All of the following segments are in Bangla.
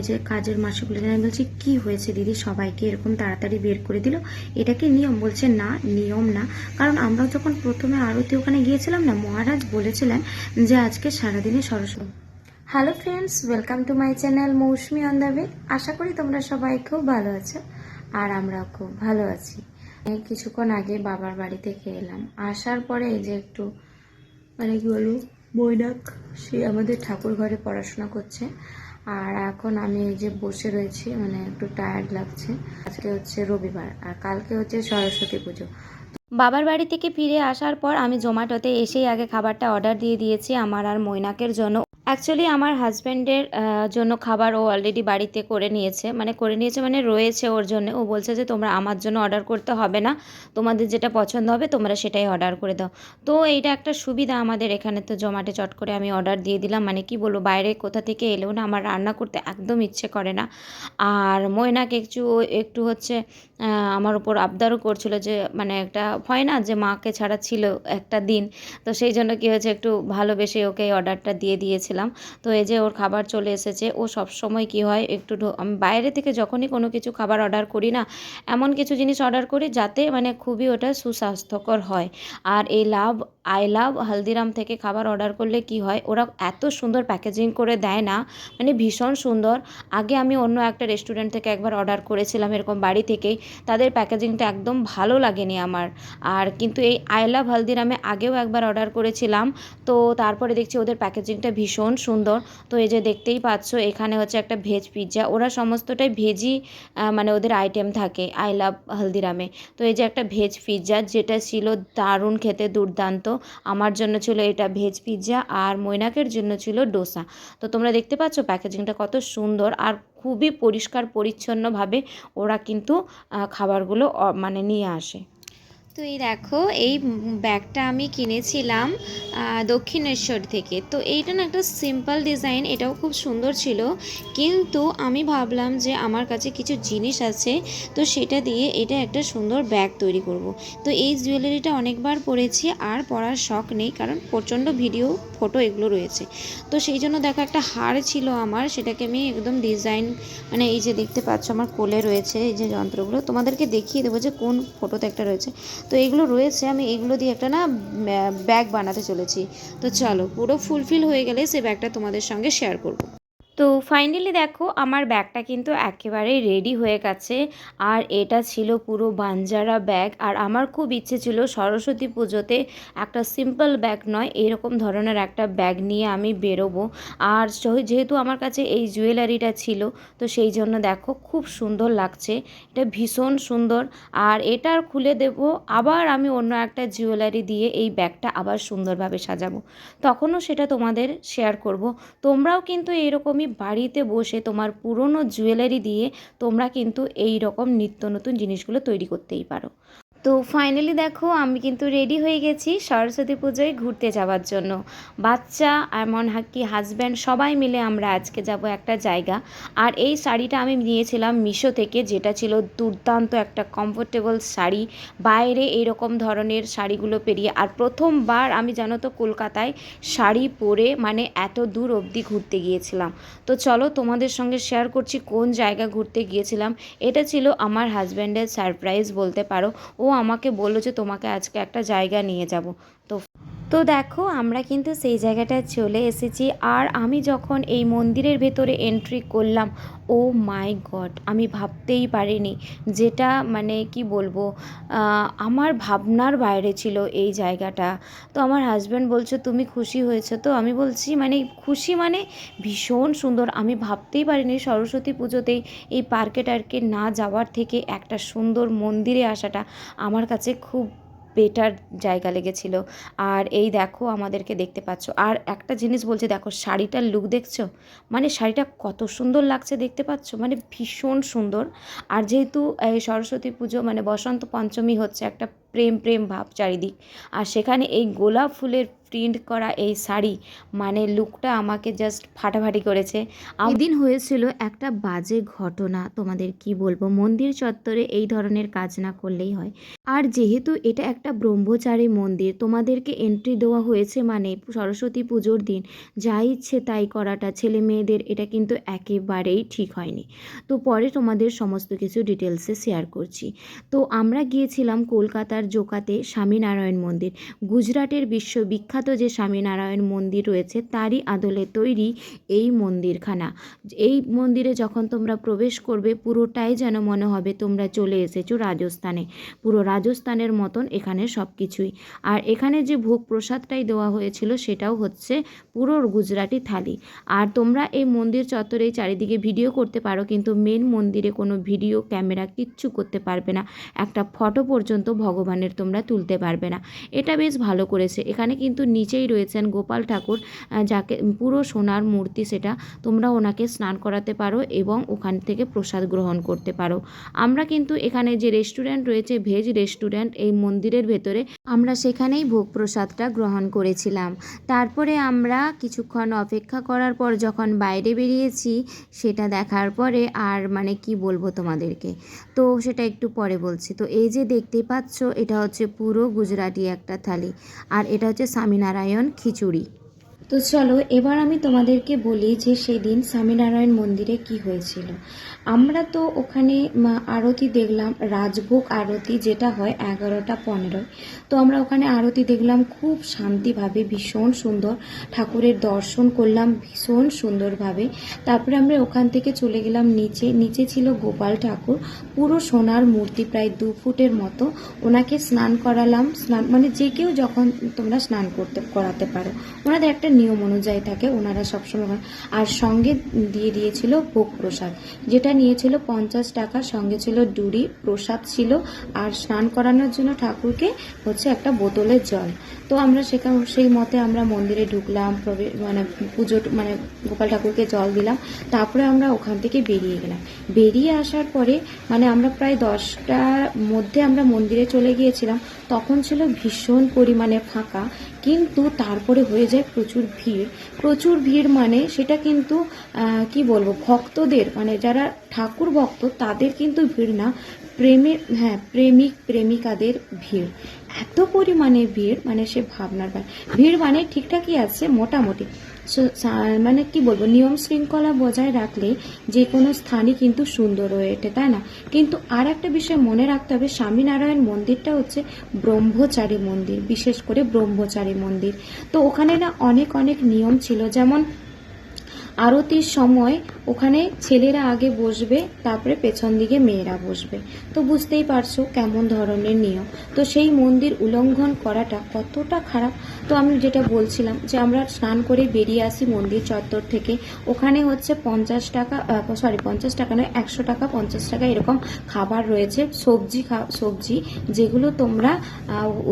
যে কাজের মাসিগুলো, আমি বলছি কি হয়েছে দিদি, সবাইকে এরকম তাড়াতাড়ি বের করে দিল, এটা কি নিয়ম? বলছে না, নিয়ম না। কারণ আমরা যখন প্রথমে আরতি ওখানে গিয়েছিলাম না, মহারাজ বলেছিলেন যে আজকে সারাদিনে Saraswati. Hello friends, welcome to my channel Mousumi on the way. আশা করি তোমরা সবাই খুব ভালো আছো, আর আমরাও খুব ভালো আছি। এই কিছুক্ষণ আগে বাবার বাড়ি থেকে এলাম, আসার পরে এই যে একটু মানে কি বলবো, মৈনাক সে আমাদের ঠাকুর ঘরে পড়াশোনা করছে, আর এখন আমি এই যে বসে রয়েছি, মানে একটু টায়ার্ড লাগছে। আজকে হচ্ছে রবিবার, আর কালকে হচ্ছে সরস্বতী পুজো। বাবার বাড়ি থেকে ফিরে আসার পর আমি জোম্যাটোতে এসেই আগে খাবারটা অর্ডার দিয়ে দিয়েছি আমার আর মৈনাকের জন্য। অ্যাকচুয়ালি আমার হাজব্যান্ডের জন্য খাবার ও অলরেডি বাড়িতে করে নিয়েছে মানে রয়েছে ওর জন্য। ও বলছে যে তোমরা আমার জন্য অর্ডার করতে হবে না, তোমাদের যেটা পছন্দ হবে তোমরা সেটাই অর্ডার করে দাও। তো এইটা একটা সুবিধা আমাদের এখানে। তো জোম্যাটো চট করে আমি অর্ডার দিয়ে দিলাম। মানে কি বলবো, বাইরে কোথা থেকে এলেও না আমার রান্না করতে একদম ইচ্ছে করে না। আর মৈনাকে একটু একটু হচ্ছে আমার উপর আবদারও করছিল যে মানে একটা হয় না যে মাকে ছাড়া ছিল একটা দিন, তো সেই জন্য কী হয়েছে, একটু ভালোবেসে ওকে অর্ডারটা দিয়ে দিয়েছিলাম। তো এই যে ওর খাবার চলে এসেছে। ও সব সময় কি হয়, একটু আমি বাইরে থেকে যখনই কোনো কিছু খাবার অর্ডার করি না, এমন কিছু জিনিস অর্ডার করি যাতে মানে খুবই ওটা সুস্বাস্থ্যকর হয়। আর এই আই লাভ হালদিরাম থেকে খাবার অর্ডার করলে কি হয়, ওরা এত সুন্দর প্যাকেজিং করে দেয় না, মানে ভীষণ সুন্দর। আগে আমি অন্য একটা রেস্টুরেন্ট থেকে একবার অর্ডার করেছিলাম এরকম বাড়ি থেকেই, তাদের প্যাকেজিংটা একদম ভালো লাগেনি আমার। আর কিন্তু এই আই লাভ হালদিরামে আগেও একবার অর্ডার করেছিলাম, তো তারপরে দেখছি ওদের প্যাকেজিংটা ভীষণ সুন্দর। তো এই যে দেখতেই পাচ্ছ, এখানে হচ্ছে একটা ভেজ পিৎজা, ওরা সমস্তটাই ভেজই মানে ওদের আইটেম থাকে আই লাভ হালদিরামে। তো এই যে একটা ভেজ পিৎজা, যেটা ছিল দারুণ খেতে, দুর্দান্ত। আমার জন্য ছিল এটা ভেজ পিৎজা, আর মৈনাকের জন্য ছিল ডোসা। তো তোমরা দেখতে পাচ্ছ প্যাকেজিংটা কত সুন্দর, আর খুবই পরিষ্কার পরিচ্ছন্নভাবে ওরা কিন্তু খাবারগুলো মানে নিয়ে আসে। তো এই দেখো, এই ব্যাগটা আমি কিনেছিলাম দক্ষিণেশ্বর থেকে। তো এইটা না একটা সিম্পল ডিজাইন, এটাও খুব সুন্দর ছিল, কিন্তু আমি ভাবলাম যে আমার কাছে কিছু জিনিস আছে, তো সেটা দিয়ে এটা একটা সুন্দর ব্যাগ তৈরি করব। তো এই জুয়েলারিটা অনেকবার পরেছি, আর পরার শখ নেই, কারণ প্রচণ্ড ভিডিও ফটো এগুলো রয়েছে। তো সেই জন্য দেখো, একটা হার ছিল আমার, সেটাকে আমি একদম ডিজাইন, মানে এই যে দেখতে পাচ্ছ আমার কোলে রয়েছে এই যে যন্ত্রগুলো, তোমাদেরকে দেখিয়ে দেবো যে কোন ফটোতে একটা রয়েছে। তো এগুলো রয়েছে, আমি এগুলো দিয়ে একটা না ব্যাগ বানাতে চলেছি। তো চলো, পুরো ফুলফিল হয়ে গেলে সে ব্যাগটা তোমাদের সঙ্গে শেয়ার করব। তো ফাইনালি দেখো, আমার ব্যাগটা কিন্তু একেবারেই রেডি হয়ে গেছে। আর এটা ছিল পুরো বাঞ্জারা ব্যাগ। আর আমার খুব ইচ্ছে ছিল সরস্বতী পুজোতে একটা সিম্পল ব্যাগ নয়, এরকম ধরনের একটা ব্যাগ নিয়ে আমি বেরোবো। আর যেহেতু আমার কাছে এই জুয়েলারিটা ছিল, তো সেই জন্য দেখো খুব সুন্দর লাগছে, এটা ভীষণ সুন্দর। আর এটার খুলে দেব, আবার আমি অন্য একটা জুয়েলারি দিয়ে এই ব্যাগটা আবার সুন্দরভাবে সাজাবো, তখনও সেটা তোমাদের শেয়ার করব। তোমরাও কিন্তু এইরকমই বাড়িতে বসে তোমার পুরনো জুয়েলারি দিয়ে তোমরা কিন্তু এই রকম নিত্য নতুন জিনিসগুলো তৈরি করতেই পারো। তো ফাইনালি দেখো, আমি কিন্তু রেডি হয়ে গেছি সরস্বতী পুজোয় ঘুরতে যাওয়ার জন্য। বাচ্চা এমন কি হাজব্যান্ড সবাই মিলে আমরা আজকে যাব একটা জায়গা। আর এই শাড়িটা আমি নিয়েছিলাম মিশো থেকে, যেটা ছিল দুর্দান্ত একটা কমফোর্টেবল শাড়ি। বাইরে এইরকম ধরনের শাড়িগুলো পেরিয়ে, আর প্রথমবার আমি জানো তো কলকাতায় শাড়ি পরে মানে এত দূর অবধি ঘুরতে গিয়েছিলাম। তো চলো তোমাদের সঙ্গে শেয়ার করছি কোন জায়গা ঘুরতে গিয়েছিলাম। এটা ছিল আমার হাজব্যান্ডের সারপ্রাইজ বলতে পারো। ও আমাকে বললো যে তোমাকে আজকে একটা জায়গা নিয়ে যাব। তো তো দেখো, আমরা কিন্তু সেই জায়গাটায় চলে এসেছি। আর আমি যখন এই মন্দিরের ভেতরে এন্ট্রি করলাম, ও মাই গড, আমি ভাবতেই পারিনি, যেটা মানে কি বলবো, আমার ভাবনার বাইরে ছিল এই জায়গাটা। তো আমার হাজব্যান্ড বলছে তুমি খুশি হয়েছো? তো আমি বলছি মানে খুশি, মানে ভীষণ সুন্দর। আমি ভাবতেই পারিনি সরস্বতী পুজোতেই এই পার্কে টার্কে না যাওয়ার থেকে একটা সুন্দর মন্দিরে আসাটা আমার কাছে খুব বেটার জায়গা লেগেছিল। আর এই দেখো, আমাদেরকে দেখতে পাচ্ছ। আর একটা জিনিস বলছি, দেখো শাড়িটার লুক দেখছো, মানে শাড়িটা কত সুন্দর লাগছে দেখতে পাচ্ছ, মানে ভীষণ সুন্দর। আর যেহেতু এই সরস্বতী পুজো মানে বসন্ত পঞ্চমী হচ্ছে, একটা প্রেম প্রেম ভাব চারিদিক। আর সেখানে এই গোলাপ ফুলের প্রিন্ট করা এই শাড়ি, মানে লুকটা আমাকে জাস্ট ফাটাফাটি করেছে। এদিন হয়েছিল একটা বাজে ঘটনা, তোমাদের কি বলবো, মন্দির চত্বরে এই ধরনের কাজ না করলেই হয়। আর যেহেতু এটা একটা ব্রহ্মচারী মন্দির, তোমাদেরকে এন্ট্রি দেওয়া হয়েছে মানে সরস্বতী পুজোর দিন যা ইচ্ছে তাই করাটা ছেলে মেয়েদের, এটা কিন্তু একেবারেই ঠিক হয়নি। তো পরে তোমাদের সমস্ত কিছু ডিটেলসে শেয়ার করছি। তো আমরা গিয়েছিলাম কলকাতার জোকাতে স্বামীনারায়ণ মন্দির, গুজরাটের বিশ্ববিখ্যাত যে স্বামীনারায়ণ মন্দির রয়েছে তারই আদলে তৈরি এই মন্দিরখানা। এই মন্দিরে যখন তোমরা প্রবেশ করবে পুরোটাই যেন মনে হবে তোমরা চলে এসেছো রাজস্থানে, পুরো রাজস্থানের মতন এখানে সব কিছুই। আর এখানে যে ভোগ প্রসাদটাই দেওয়া হয়েছিল সেটাও হচ্ছে পুরো গুজরাটি থালি। আর তোমরা এই মন্দির চত্বরে চারিদিকে ভিডিও করতে পারো, কিন্তু মেন মন্দিরে কোনো ভিডিও ক্যামেরা কিচ্ছু করতে পারবে না, একটা ফটো পর্যন্ত ভগবানের তোমরা তুলতে পারবে না। এটা বেশ ভালো করেছে। এখানে কিন্তু নিচেই রয়েছেন গোপাল ঠাকুর, যাকে পুরো সোনার মূর্তি, সেটা তোমরা ওনাকে স্নান করাতে পারো এবং ওখান থেকে প্রসাদ গ্রহণ করতে পারো। আমরা কিন্তু এখানে যে রেস্টুরেন্ট রয়েছে ভেজ রেস্টুরেন্ট এই মন্দিরের ভেতরে, আমরা সেখানেই ভোগ প্রসাদটা গ্রহণ করেছিলাম। তারপরে আমরা কিছুক্ষণ অপেক্ষা করার পর যখন বাইরে বেরিয়েছি সেটা দেখার পরে আর মানে কি বলবো তোমাদেরকে, তো সেটা একটু পরে বলছি। তো এই যে দেখতে পাচ্ছ এটা হচ্ছে পুরো গুজরাটি একটা থালি, আর এটা হচ্ছে স্বামীনারায়ণ খিচুড়ি। তো চলো এবার আমি তোমাদেরকে বলি যে সেদিন স্বামীনারায়ণ মন্দিরে কি হয়েছিল। আমরা তো ওখানে আরতি দেখলাম, রাজভোগ আরতি যেটা হয় 11টা 15। তো আমরা ওখানে আরতি দেখলাম খুব শান্তিভাবে, ভীষণ সুন্দর ঠাকুরের দর্শন করলাম ভীষণ সুন্দরভাবে। তারপরে আমরা ওখান থেকে চলে গেলাম নিচে। নিচে ছিল গোপাল ঠাকুর, পুরো সোনার মূর্তি, প্রায় 2 ফুটের মতো। ওনাকে স্নান করালাম, স্নান মানে যে কেউ যখন তোমরা স্নান করাতে পারো, ওনাদের একটা নিয়ম অনুযায়ী থাকে, ওনারা সবসময়। আর সঙ্গে দিয়ে দিয়েছিল ভোগ প্রসাদ, যেটা নিয়েছিল 50 টাকা, সঙ্গে ছিল ডুরি, প্রসাদ ছিল, আর স্নান করানোর জন্য ঠাকুরকে হচ্ছে একটা বোতলের জল। তো আমরা সেখানে সেই মতে আমরা মন্দিরে ঢুকলাম, মানে পুজো মানে গোপাল ঠাকুরকে জল দিলাম। তারপরে আমরা ওখান থেকে বেরিয়ে গেলাম। বেরিয়ে আসার পরে মানে আমরা প্রায় 10টার মধ্যে আমরা মন্দিরে চলে গিয়েছিলাম। তখন ছিল ভীষণ পরিমাণে ফাঁকা, কিন্তু তারপরে হয়ে যায় প্রচুর ভিড়। প্রচুর ভিড় মানে সেটা কিন্তু কি বলবো, ভক্তদের মানে যারা ঠাকুর ভক্ত তাদের কিন্তু ভিড় না, প্রেমিক প্রেমিকাদের ভিড়। এত পরিমাণে ভিড় মানে সে ভাবনার ভিড় মানে ঠিকঠাকই আছে মোটামুটি। মানে কি বলবো, নিয়ম শৃঙ্খলা বজায় রাখলে যে কোনো স্থানই কিন্তু সুন্দর হয়ে ওঠে, তাই না? কিন্তু আর একটা বিষয় মনে রাখতে হবে, স্বামীনারায়ণ মন্দিরটা হচ্ছে ব্রহ্মচারী মন্দির, বিশেষ করে ব্রহ্মচারী মন্দির। তো ওখানে না অনেক অনেক নিয়ম ছিল, যেমন আরতির সময় ওখানে ছেলেরা আগে বসবে, তারপরে পেছন দিকে মেয়েরা বসবে। তো বুঝতেই পারছো কেমন ধরনের নিয়ম। তো সেই মন্দির উল্লঙ্ঘন করাটা কতটা খারাপ। তো আমি যেটা বলছিলাম যে আমরা স্নান করে বেরিয়ে আসি মন্দির চত্বর থেকে। ওখানে হচ্ছে 50 টাকা, 50 টাকা নয়, 100 টাকা 50 টাকা এরকম খাবার রয়েছে, সবজি যেগুলো তোমরা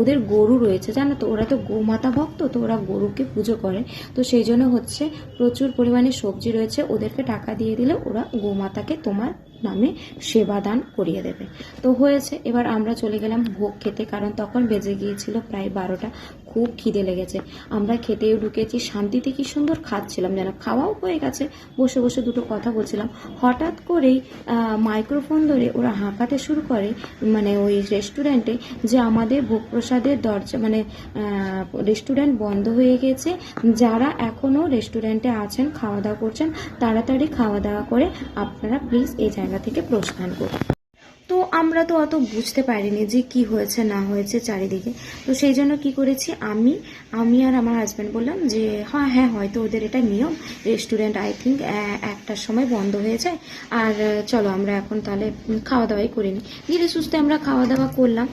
ওদের গরু রয়েছে জানো তো, ওরা তো গোমাতা ভক্ত, তো ওরা গরুকে পুজো করে। তো সেই জন্য হচ্ছে প্রচুর পরিমাণে সবজি রয়েছে, ওদেরকে টাকা দিয়ে দিলে ওরা গোমাতাকে তোমার নামে সেবা দান করিয়ে দেবে। তো হয়েছে, এবার আমরা চলে গেলাম ভোগ খেতে, কারণ তখন বেজে গিয়েছিল প্রায় 12টা। খুব খিদে লেগেছে, আমরা খেতেও ঢুকেছি, শান্তিতে কি সুন্দর খাচ্ছিলাম যেন, খাওয়াও হয়ে গেছে, বসে বসে দুটো কথা বলছিলাম। হঠাৎ করেই মাইক্রোফোন ধরে ওরা হাঁকাতে শুরু করে, মানে ওই রেস্টুরেন্টে, যে আমাদের ভোগ প্রসাদের দরজা মানে রেস্টুরেন্ট বন্ধ হয়ে গেছে, যারা এখনও রেস্টুরেন্টে আছেন খাওয়া দাওয়া করছেন তাড়াতাড়ি খাওয়া দাওয়া করে আপনারা প্লিজ এই জায়গা থেকে প্রস্থান করুন। তো আমরা তো অত বুঝতে পারিনি যে কি হয়েছে না হয়েছে চারিদিকে। তো সেই জন্য কি করেছি, আমি আর আমার হাজব্যান্ড বললাম যে হ্যাঁ হয়তো ওদের এটা নিয়ম, রেস্টুরেন্ট আই থিঙ্ক 1টার সময় বন্ধ হয়ে যায়, আর চলো আমরা এখন তাহলে খাওয়া দাওয়াই করিনি। ধীরে সুস্থে আমরা খাওয়া দাওয়া করলাম,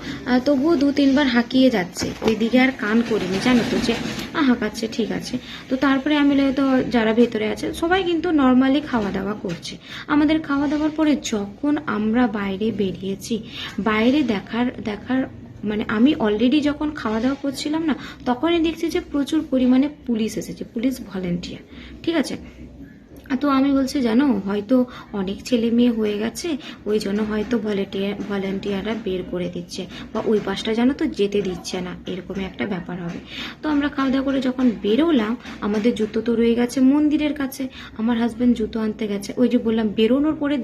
তবুও 2-3 বার হাঁকিয়ে যাচ্ছে, ওইদিকে আর কান করিনি জানো তো, যে হাঁকাচ্ছে ঠিক আছে। তো তারপরে আমি তো যারা ভেতরে আছে সবাই কিন্তু নর্মালি খাওয়া দাওয়া করছে। আমাদের খাওয়া দাওয়ার পরে যখন আমরা বাইরে বেরিয়েছি, বাইরে দেখার মানে আমি অলরেডি যখন খাওয়া দাওয়া করছিলাম না, তখনই দেখছি যে প্রচুর পরিমাণে পুলিশ এসেছে, পুলিশ ভলেন্টিয়ার, ঠিক আছে। তো আমি বলছি জানো হয়তো অনেক ছেলে মেয়ে হয়ে গেছে, ওই জন্য হয়তো ভলেন্টিয়াররা বের করে দিচ্ছে, বা ওই পাশটা জানো তো যেতে দিচ্ছে না, এরকমই একটা ব্যাপার হবে। তো আমরা খাওয়া দাওয়া করে যখন বেরোলাম, আমাদের জুতো তো রয়ে গেছে মন্দিরের কাছে। আমার হাজবেন্ড জুতো আনতে গেছে, ওই যে বললাম বেরোনোর পরে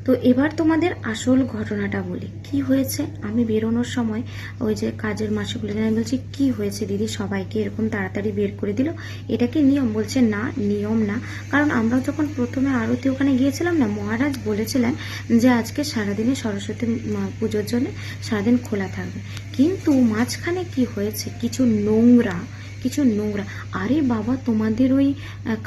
তো এবার তোমাদের আসল ঘটনাটা বলি কি হয়েছে। আমি বেরোনোর সময় ওই যে কাজের মাসিগুলো আমি বলছি কি হয়েছে দিদি, সবাইকে এরকম তাড়াতাড়ি বের করে দিল, এটা কি নিয়ম? বলছে না, নিয়ম না। কারণ আমরা যখন প্রথমে আরতি ওখানে গিয়েছিলাম না, মহারাজ বলেছিলেন যে আজকে সারাদিনে সরস্বতী পুজোর জন্য সারাদিন খোলা থাকবে। কিন্তু মাঝখানে কি হয়েছে, কিছু নোংরা। আরে বাবা, তোমাদের ওই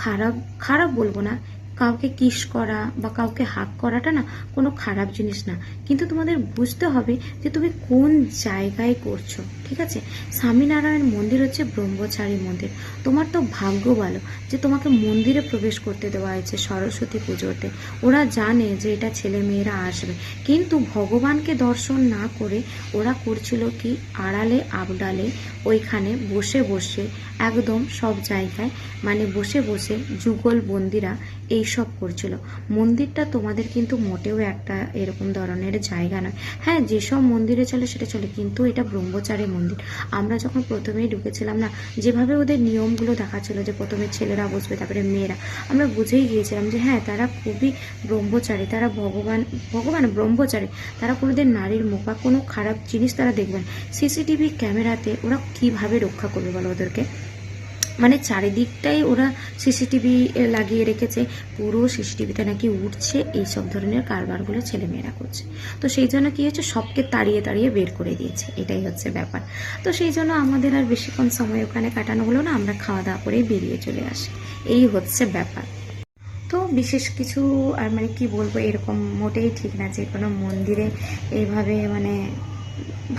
খারাপ খারাপ বলবো না, কাউকে কিস করা বা কাউকে হাক করাটা না কোনো খারাপ জিনিস না, কিন্তু তোমাদের বুঝতে হবে যে তুমি কোন জায়গায় করছো। ঠিক আছে, স্বামীনারায়ণ মন্দির হচ্ছে ব্রহ্মচারী মন্দির। তোমার তো ভাগ্য ভালো যে তোমাকে মন্দিরে প্রবেশ করতে দেওয়া হয়েছে সরস্বতী পুজোতে। ওরা জানে যে এটা ছেলে মেয়েরা আসবে, কিন্তু ভগবানকে দর্শন না করে ওরা করছিল কি, আড়ালে আবডালে ওইখানে বসে বসে একদম সব জায়গায় মানে বসে বসে যুগলবন্দিরা এইসব করছিল। মন্দিরটা তোমাদের কিন্তু মোটেও একটা এরকম ধরনের জায়গা নয়। হ্যাঁ, যেসব মন্দিরে চলে সেটা চলে, কিন্তু এটা ব্রহ্মচারী মন্দির। আমরা যখন প্রথমেই ঢুকেছিলাম না, যেভাবে ওদের নিয়মগুলো দেখাচ্ছিল যে প্রথমে ছেলেরা বসবে তারপরে মেয়েরা, আমরা বুঝেই গিয়েছিলাম যে হ্যাঁ তারা খুবই ব্রহ্মচারী, তারা ভগবান ভগবান ব্রহ্মচারী। তারা কোনোদিন নারীর মুখ বা কোনো খারাপ জিনিস তারা দেখবেন। সিসিটিভি ক্যামেরাতে ওরা কিভাবে রক্ষা করবে বলো ওদেরকে? মানে চারিদিকটাই ওরা সিসিটিভি লাগিয়ে রেখেছে, পুরো সিসিটিভিতে নাকি উঠছে এইসব ধরনের কারবারগুলো ছেলেমেয়েরা করছে। তো সেই জন্য কি হচ্ছে, সবকে তাড়িয়ে তাড়িয়ে বের করে দিয়েছে, এটাই হচ্ছে ব্যাপার। তো সেই জন্য আমাদের আর বেশিক্ষণ সময় ওখানে কাটানো হলো না, আমরা খাওয়া দাওয়া করেই বেরিয়ে চলে আসি, এই হচ্ছে ব্যাপার। তো বিশেষ কিছু আর মানে কি বলবো, এরকম মোটেই ঠিক না যে কোনো মন্দিরে এইভাবে মানে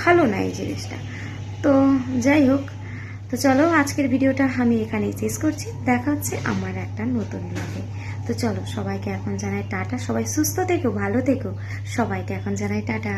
ভালো না এই জিনিসটা। তো যাই হোক, তো চলো আজকের ভিডিওটা আমি এখানেই শেষ করছি, দেখা হচ্ছে আমার একটা নতুন ব্লগে। তো চলো সবাইকে এখন জানাই টাটা, সবাই সুস্থ থেকো, ভালো থেকো, সবাইকে এখন জানাই টাটা।